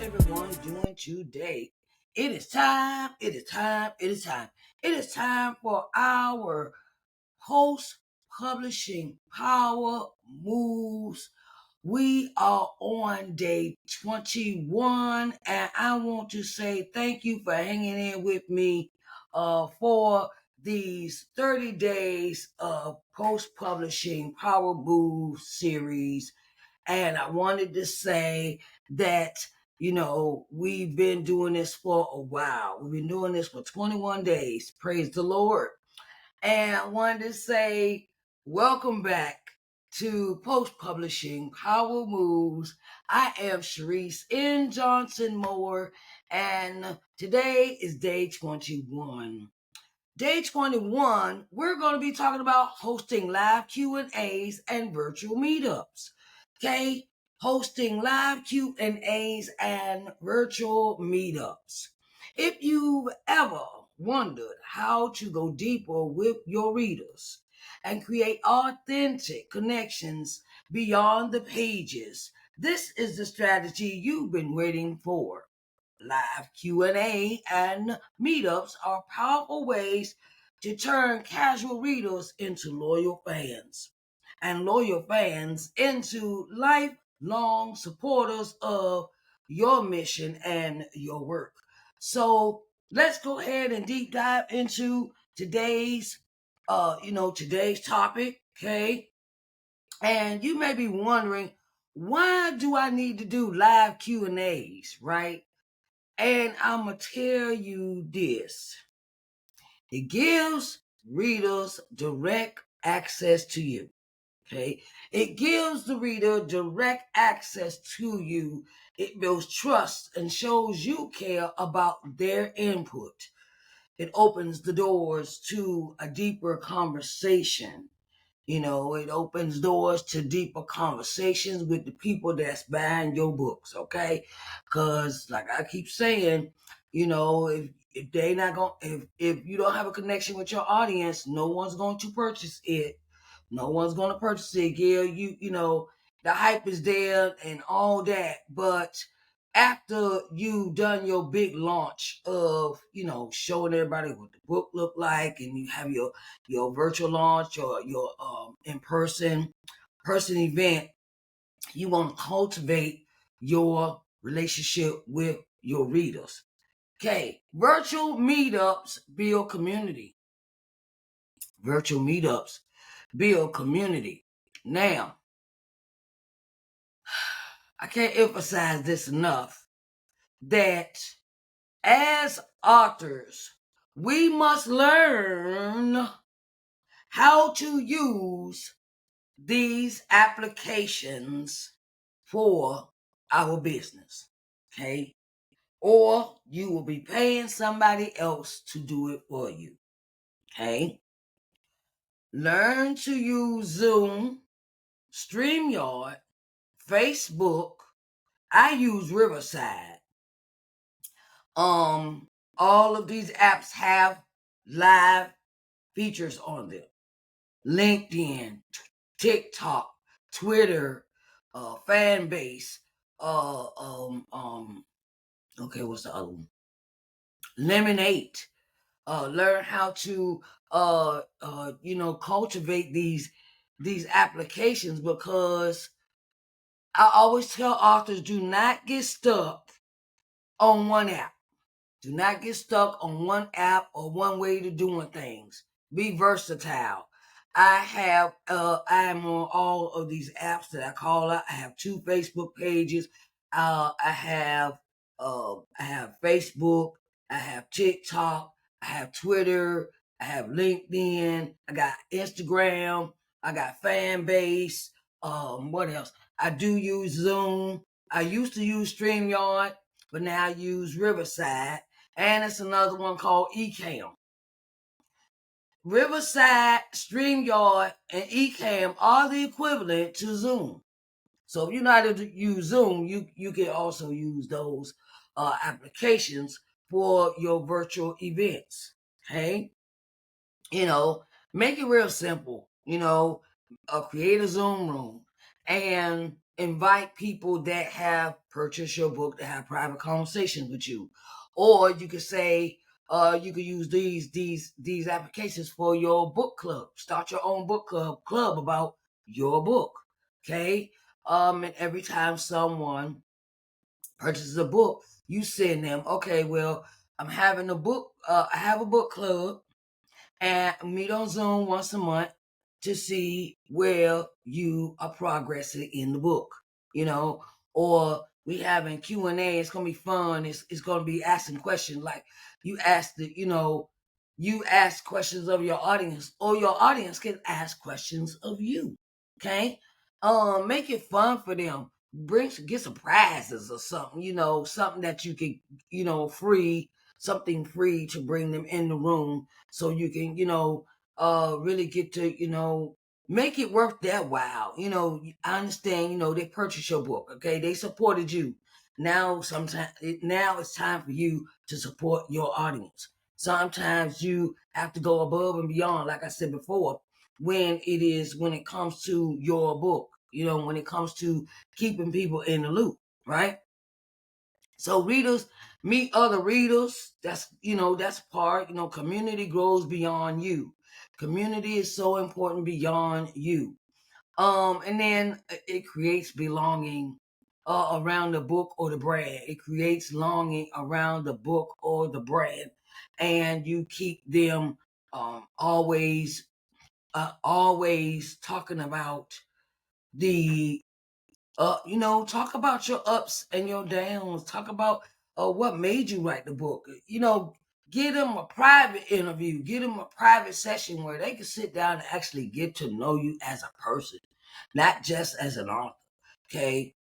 everyone doing today? It is time. It is time. It is time. It is time for our post publishing power moves. We are on day 21, and I want to say thank you for hanging in with me for these 30 days of post publishing power move series. And I wanted to say that, we've been doing this for a while. We've been doing this for 21 days. Praise the Lord. And I wanted to say, welcome back to Post Publishing Power Moves. I am Sharise N. Johnson Moore, and today is day 21. Day 21, we're going to be talking about hosting live Q&As and virtual meetups. Okay? Hosting live Q&As and virtual meetups. If you've ever wondered how to go deeper with your readers and create authentic connections beyond the pages, this is the strategy you've been waiting for. Live Q&A and meetups are powerful ways to turn casual readers into loyal fans and loyal fans into lifelong supporters of your mission and your work. So let's go ahead and deep dive into today's topic, okay? And you may be wondering, why do I need to do live Q&As, right? And I'm going to tell you this. It gives readers direct access to you. Okay. It gives the reader direct access to you. It builds trust and shows you care about their input. It opens the doors to a deeper conversation. It opens doors to deeper conversations with the people that's buying your books, okay? Because, like I keep saying, if they not going, if you don't have a connection with your audience, no one's going to purchase it. No one's going to purchase it, Gail. The hype is there and all that, but after you've done your big launch of, showing everybody what the book look like, and you have your virtual launch or your in-person event, you want to cultivate your relationship with your readers. Okay, virtual meetups build community. Virtual meetups build community. Now, I can't emphasize this enough, that as authors, we must learn how to use these applications for our business, okay? Or you will be paying somebody else to do it for you, okay? Learn to use Zoom, StreamYard, Facebook. I use Riverside. All of these apps have live features on them. LinkedIn, TikTok, Twitter, fan base, okay, what's the other one? Lemonade. Learn how to cultivate these applications, because I always tell authors, do not get stuck on one app. Do not get stuck on one app or one way to doing things. Be versatile. I am on all of these apps that I call out. I have 2 Facebook pages. I have Facebook. I have TikTok. I have Twitter. I have LinkedIn. I got Instagram. I got fan base. What else? I do use Zoom. I used to use StreamYard, but now I use Riverside. And it's another one called Ecamm. Riverside, StreamYard, and Ecamm are the equivalent to Zoom. So if you know how to use Zoom, you can also use those applications for your virtual events. Okay? Make it real simple. Create a Zoom room and invite people that have purchased your book to have private conversations with you. Or you could say, you could use these applications for your book club. Start your own book club about your book. Okay. And every time someone purchases a book, you send them, okay, well, I'm having a book, I have a book club, and meet on Zoom once a month to see where you are progressing in the book, or we having Q&A. It's going to be fun. It's going to be asking questions like you you ask questions of your audience, or your audience can ask questions of you. Okay. Make it fun for them. Get some prizes or something, something that you can, free, something free to bring them in the room so you can, really get to, make it worth their while. I understand, they purchased your book, okay? They supported you. Now it's time for you to support your audience. Sometimes you have to go above and beyond, like I said before, when it comes to your book, when it comes to keeping people in the loop, right? So readers meet other readers. That's part, community grows beyond you. Community is so important beyond you. And then it creates belonging around the book or the brand. It creates longing around the book or the brand. And you keep them always talking about the talk about your ups and your downs. Talk about what made you write the book. Give them a private interview. Give them a private session where they can sit down and actually get to know you as a person, not just as an author. Okay.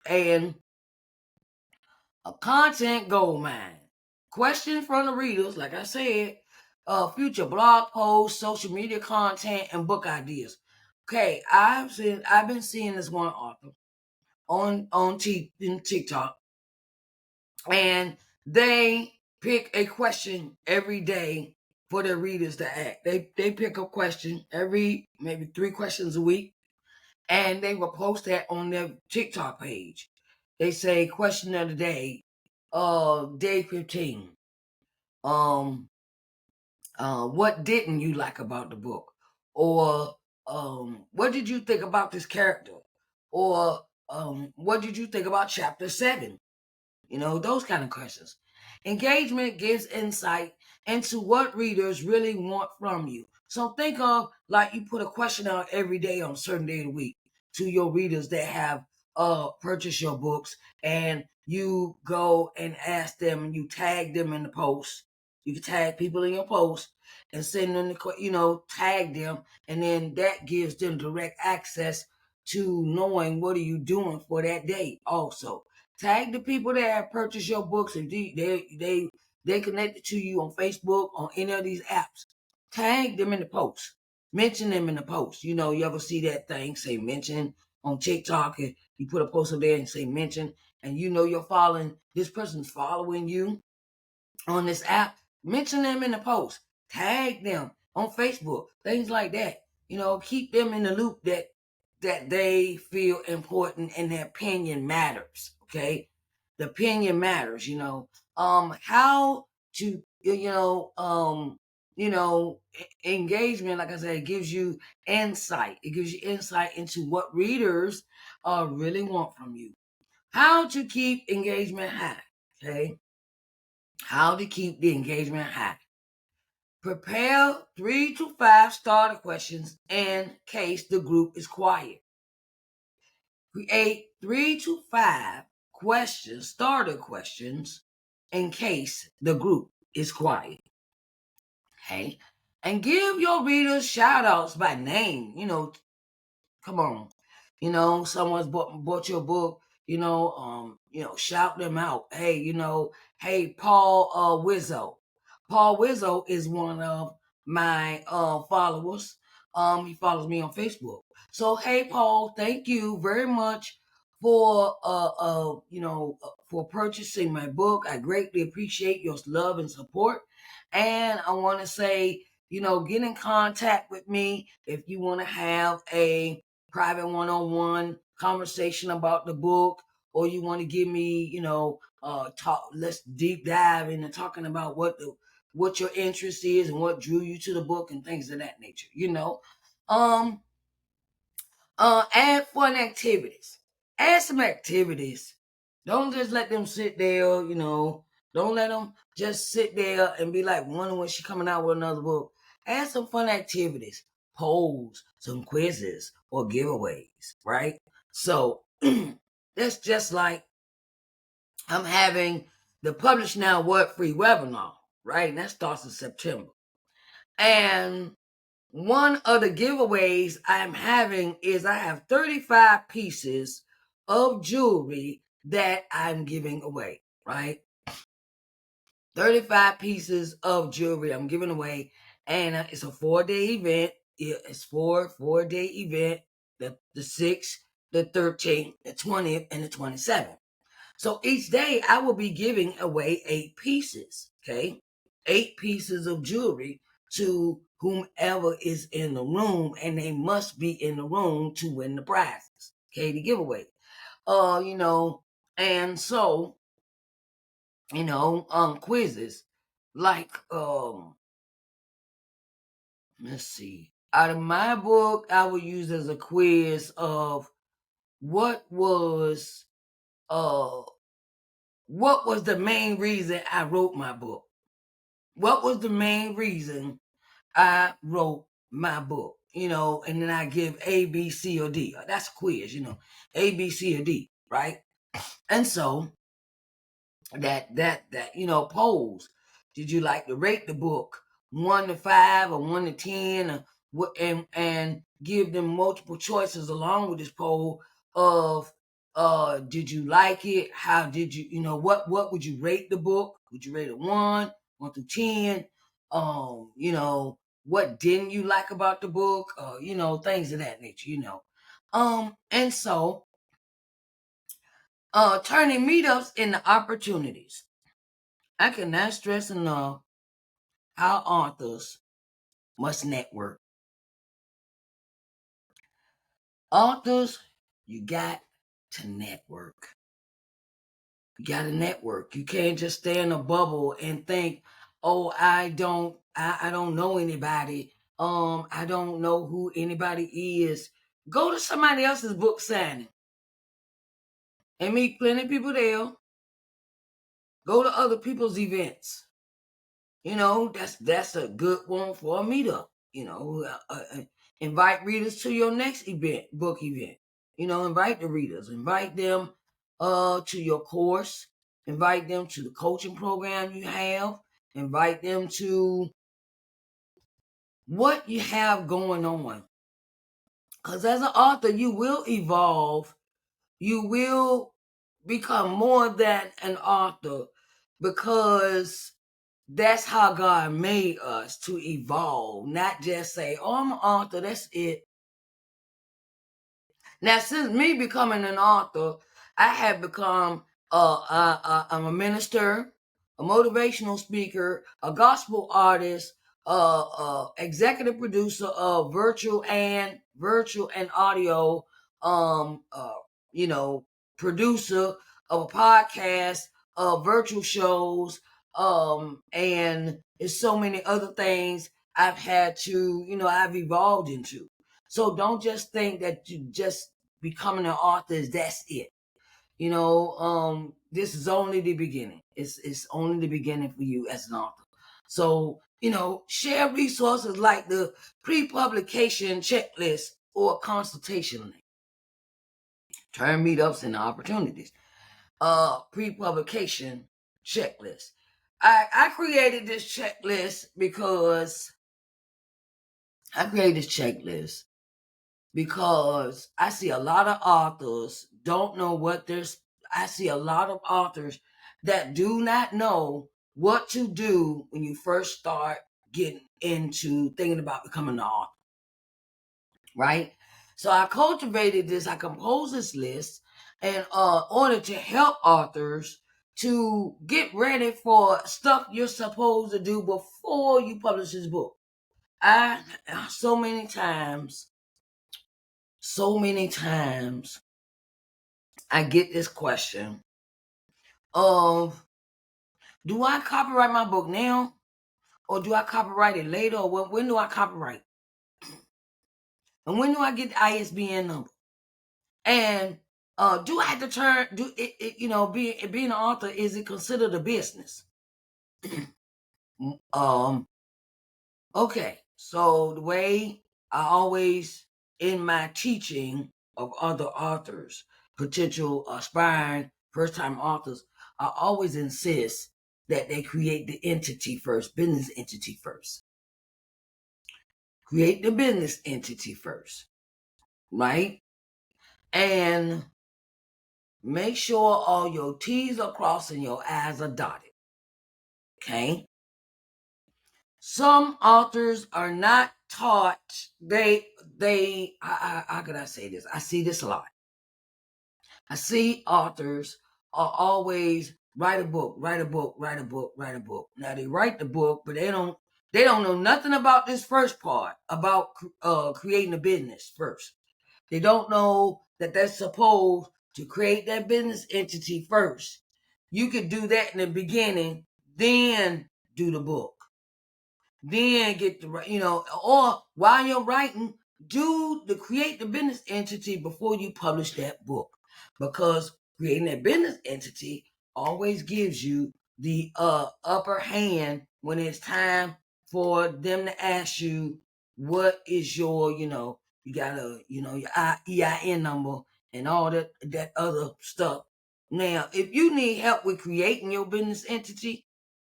And a content gold mine. Questions from the readers, like I said, future blog posts, social media content, and book ideas. Okay, I've been seeing this one author on TikTok, and they pick a question every day for their readers to ask. They pick a question maybe 3 questions a week, and they will post that on their TikTok page. They say question of the day, day 15. What didn't you like about the book? Or what did you think about this character? Or what did you think about chapter 7? Those kind of questions. Engagement gives insight into what readers really want from you. So think of like you put a question out every day on a certain day of the week to your readers that have purchased your books, and you go and ask them and you tag them in the post. You can tag people in your post and send them tag them, and then that gives them direct access to knowing what are you doing for that day also. Tag the people that have purchased your books, and they connected to you on Facebook, on any of these apps. Tag them in the post. Mention them in the post. You ever see that thing say mention on TikTok, and you put a post up there and say mention, and you're following, this person's following you on this app. Mention them in the post. Tag them on Facebook. Things like that. Keep them in the loop that they feel important and their opinion matters. Okay. The opinion matters, how to, engagement, like I said, it gives you insight. It gives you insight into what readers really want from you. How to keep engagement high. Okay. How to keep the engagement high. Prepare 3 to 5 starter questions in case the group is quiet. Create 3 to 5 starter questions, in case the group is quiet. Okay. And give your readers shout outs by name. Come on. Someone's bought your book, shout them out. Hey, hey, Paul Wizzo. Paul Wizzo is one of my followers. He follows me on Facebook. So hey, Paul, thank you very much for for purchasing my book. I greatly appreciate your love and support. And I want to say, get in contact with me if you want to have a private one-on-one conversation about the book, or you want to give me, let's deep dive into talking about what your interest is and what drew you to the book and things of that nature. Um, add fun activities. Add some activities. Don't just let them sit there, Don't let them just sit there and be like wondering when she's coming out with another book. Add some fun activities, polls, some quizzes, or giveaways, right? So that's just like I'm having the Publish Now What free webinar, right? And that starts in September. And one of the giveaways I'm having is I have 35 pieces of jewelry that I'm giving away, right? 35 pieces of jewelry I'm giving away, and it's a 4-day event. It's four-day event, the 6th, the 13th, the 20th, and the 27th. So each day I will be giving away 8 pieces, okay? 8 pieces of jewelry to whomever is in the room, and they must be in the room to win the prizes, okay, the giveaway. And so, quizzes like, let's see. Out of my book, I would use as a quiz of what was the main reason I wrote my book? What was the main reason I wrote my book? And then I give A, B, C, or D. That's a quiz, A, B, C, or D, right? And so that polls. Did you like to rate the book 1 to 5 or 1 to 10, or what? And give them multiple choices along with this poll of did you like it? How did you what would you rate the book? Would you rate it 1 through 10? What didn't you like about the book? Things of that nature. And so turning meetups into opportunities. I cannot stress enough how authors must network. Authors, you got to network. You got to network. You can't just stay in a bubble and think, oh, I don't know anybody. I don't know who anybody is. Go to somebody else's book signing and meet plenty of people there. Go to other people's events. That's a good one for a meetup. Invite readers to your next book event. Invite the readers, invite them to your course, invite them to the coaching program you have, invite them to what you have going on. Because as an author, you will evolve, you will become more than an author, because that's how God made us, to evolve, not just say, oh, I'm an author, that's it. Now, since me becoming an author, I have become I'm a minister, a motivational speaker, a gospel artist, executive producer of virtual and audio, producer of a podcast, of virtual shows, and there's so many other things I've had to, I've evolved into. So don't just think that you just becoming an author is that's it. This is only the beginning. It's only the beginning for you as an author. So, share resources like the pre-publication checklist or consultation link. Turn meetups into opportunities. Pre-publication checklist. I created this checklist because I see a lot of authors don't know what there's. I see a lot of authors that do not know what to do when you first start getting into thinking about becoming an author, right? So I composed this list in order to help authors to get ready for stuff you're supposed to do before you publish this book. So many times so many times I get this question of, do I copyright my book now? Or do I copyright it later? Or when do I copyright? And when do I get the ISBN number? And do I have to turn, being an author, is it considered a business? Okay, so the way I always, in my teaching of other authors, potential aspiring first-time authors, I always insist that they create the entity first, business entity first. Create the business entity first, right? And make sure all your T's are crossed and your I's are dotted, okay? Some authors are not taught, how could I say this? I see this a lot. I see authors are always write a book. Now they write the book, but they don't know nothing about this first part, about creating a business first. They don't know that they're supposed to create that business entity first. You could do that in the beginning, then do the book. Then get the, or while you're writing, create the business entity before you publish that book. Because creating that business entity always gives you the upper hand when it's time for them to ask you, what is your, you gotta, your EIN number and all that other stuff. Now, if you need help with creating your business entity,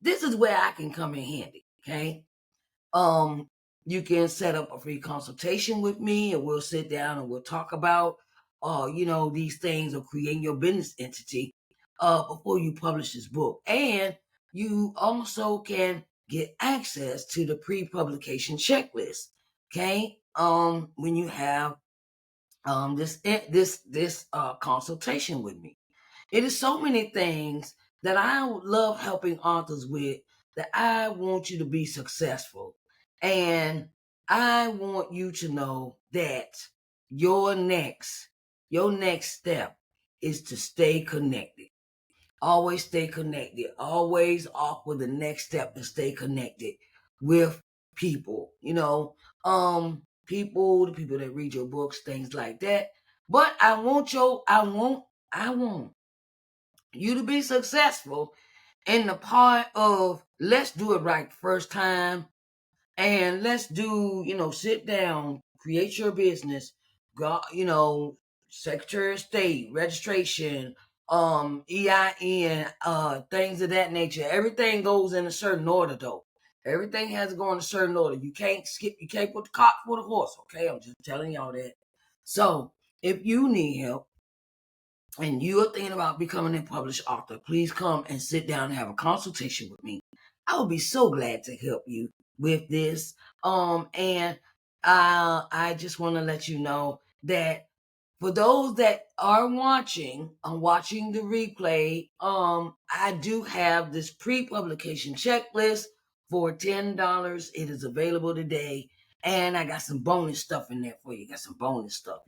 this is where I can come in handy, okay? You can set up a free consultation with me and we'll sit down and we'll talk about, these things of creating your business entity, before you publish this book. And you also can get access to the pre-publication checklist. Okay. When you have, this consultation with me. It is so many things that I love helping authors with, that I want you to be successful. And I want you to know that your next step is to stay connected. Always stay connected. Always offer the next step to stay connected with people. The people that read your books, things like that. But I want you to be successful in the part of, let's do it right first time, and let's do, sit down, create your business, go, Secretary of State, registration, EIN, things of that nature. Everything goes in a certain order though. Everything has to go in a certain order. You can't put the cart before the horse, okay? I'm just telling y'all that. So if you need help, and you are thinking about becoming a published author, please come and sit down and have a consultation with me. I would be so glad to help you with this. And I just want to let you know that for those that are watching, watching the replay, I do have this pre-publication checklist for $10. It is available today. And I got some bonus stuff in there for you. Got some bonus stuff,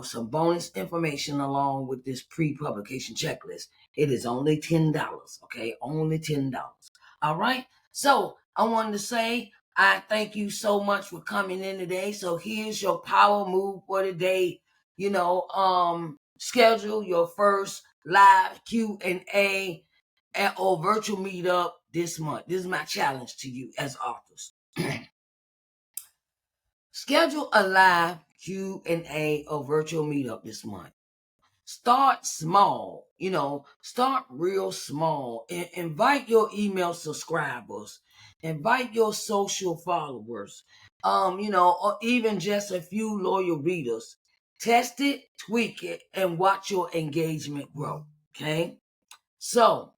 some bonus information along with this pre-publication checklist. It is only $10, okay? Only $10. All right? So I wanted to say, I thank you so much for coming in today. So here's your power move for today. Schedule your first live Q&A or virtual meetup this month. This is my challenge to you as authors. Schedule a live Q&A or virtual meetup this month. Start small, start real small, and invite your email subscribers, invite your social followers, or even just a few loyal readers. Test it, tweak it, and watch your engagement grow. Okay. So,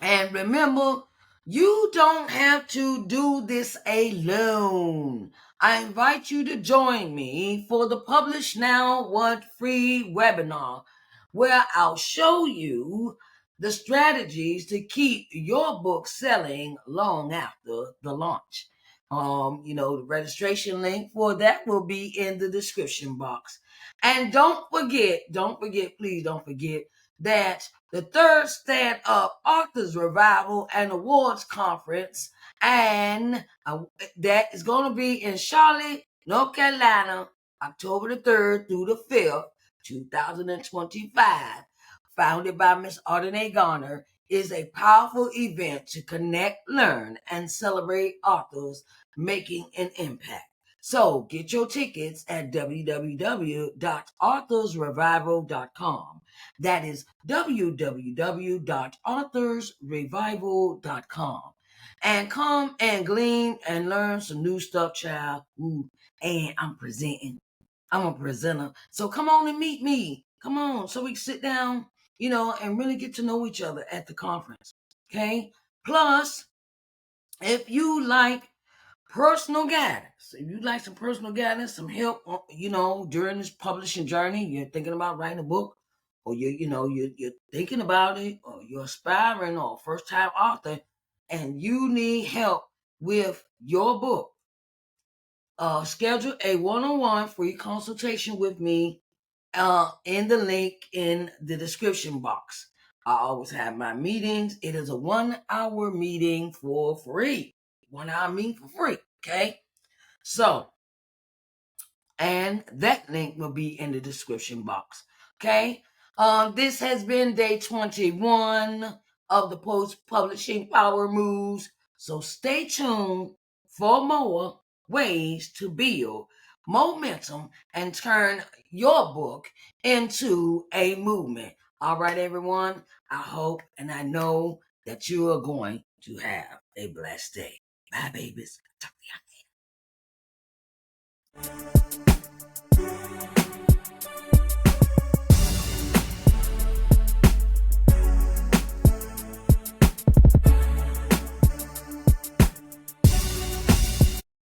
and remember, you don't have to do this alone. I invite you to join me for the Publish Now What free webinar, where I'll show you the strategies to keep your book selling long after the launch. The registration link for that will be in the description box. And don't forget, please don't forget that the third Stand Up Authors Revival and Awards Conference, and that is going to be in Charlotte, North Carolina, October the 3rd through the 5th, 2025, founded by Miss Ardenae Garner, is a powerful event to connect, learn, and celebrate authors making an impact. So get your tickets at www.authorsrevival.com. That is www.authorsrevival.com. And come and glean and learn some new stuff, child. Ooh, and I'm a presenter. So come on and meet me. Come on, so we can sit down, and really get to know each other at the conference. Okay? Plus, if you like personal guidance, if you like some personal guidance, some help, during this publishing journey, you're thinking about writing a book, or you're thinking about it, or you're aspiring or first time author, and you need help with your book, schedule a one-on-one free consultation with me in the link in the description box. I always have my meetings. It is a 1-hour meeting for free. 1-hour meeting for free. Okay. So, and that link will be in the description box. Okay. This has been day 21 of the Post Publishing Power Moves. So stay tuned for more ways to build momentum and turn your book into a movement. All right, everyone. I hope and I know that you are going to have a blessed day. Bye, babies. Talk to you.